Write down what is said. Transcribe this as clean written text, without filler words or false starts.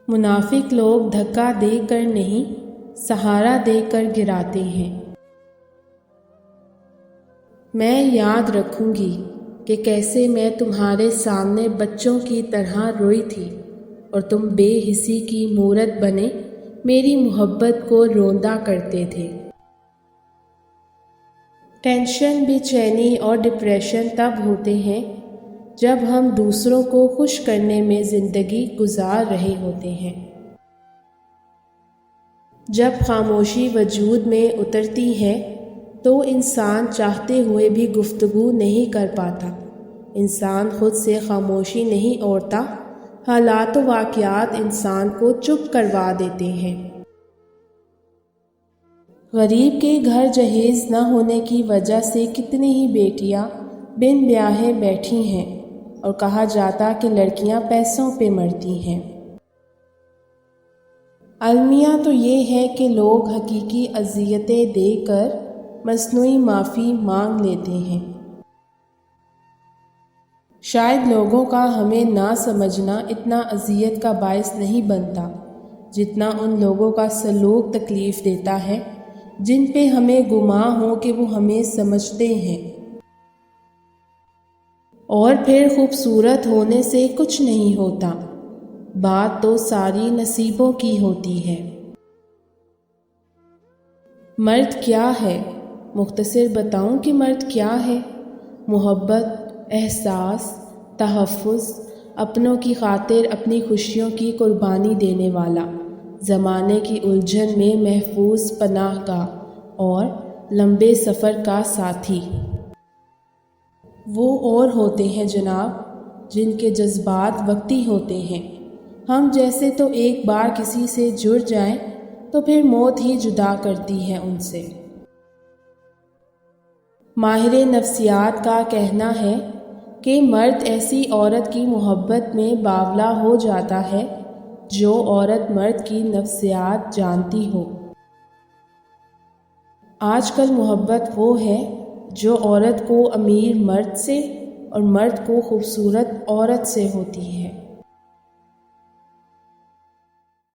منافق لوگ دھکا دے کر نہیں، سہارا دے کر گراتے ہیں۔ میں یاد رکھوں گی کہ کیسے میں تمہارے سامنے بچوں کی طرح روئی تھی اور تم بے حسی کی مورت بنے میری محبت کو روندا کرتے تھے۔ ٹینشن، بے چینی اور ڈپریشن تب ہوتے ہیں جب ہم دوسروں کو خوش کرنے میں زندگی گزار رہے ہوتے ہیں۔ جب خاموشی وجود میں اترتی ہے تو انسان چاہتے ہوئے بھی گفتگو نہیں کر پاتا۔ انسان خود سے خاموشی نہیں اوڑھتا، حالات و واقعات انسان کو چپ کروا دیتے ہیں۔ غریب کے گھر جہیز نہ ہونے کی وجہ سے کتنی ہی بیٹیاں بن بیاہے بیٹھی ہیں اور کہا جاتا کہ لڑکیاں پیسوں پہ مرتی ہیں۔ المیہ تو یہ ہے کہ لوگ حقیقی اذیتیں دے کر مصنوعی معافی مانگ لیتے ہیں۔ شاید لوگوں کا ہمیں نہ سمجھنا اتنا اذیت کا باعث نہیں بنتا جتنا ان لوگوں کا سلوک تکلیف دیتا ہے جن پہ ہمیں گمان ہو کہ وہ ہمیں سمجھتے ہیں۔ اور پھر خوبصورت ہونے سے کچھ نہیں ہوتا، بات تو ساری نصیبوں کی ہوتی ہے۔ مرد کیا ہے؟ مختصر بتاؤں کہ مرد کیا ہے؟ محبت، احساس، تحفظ، اپنوں کی خاطر اپنی خوشیوں کی قربانی دینے والا، زمانے کی الجھن میں محفوظ پناہ گاہ اور لمبے سفر کا ساتھی۔ وہ اور ہوتے ہیں جناب جن کے جذبات وقتی ہوتے ہیں۔ ہم جیسے تو ایک بار کسی سے جڑ جائیں تو پھر موت ہی جدا کرتی ہے ان سے۔ ماہر نفسیات کا کہنا ہے کہ مرد ایسی عورت کی محبت میں باولا ہو جاتا ہے جو عورت مرد کی نفسیات جانتی ہو۔ آج کل محبت وہ ہے جو عورت کو امیر مرد سے اور مرد کو خوبصورت عورت سے ہوتی ہے۔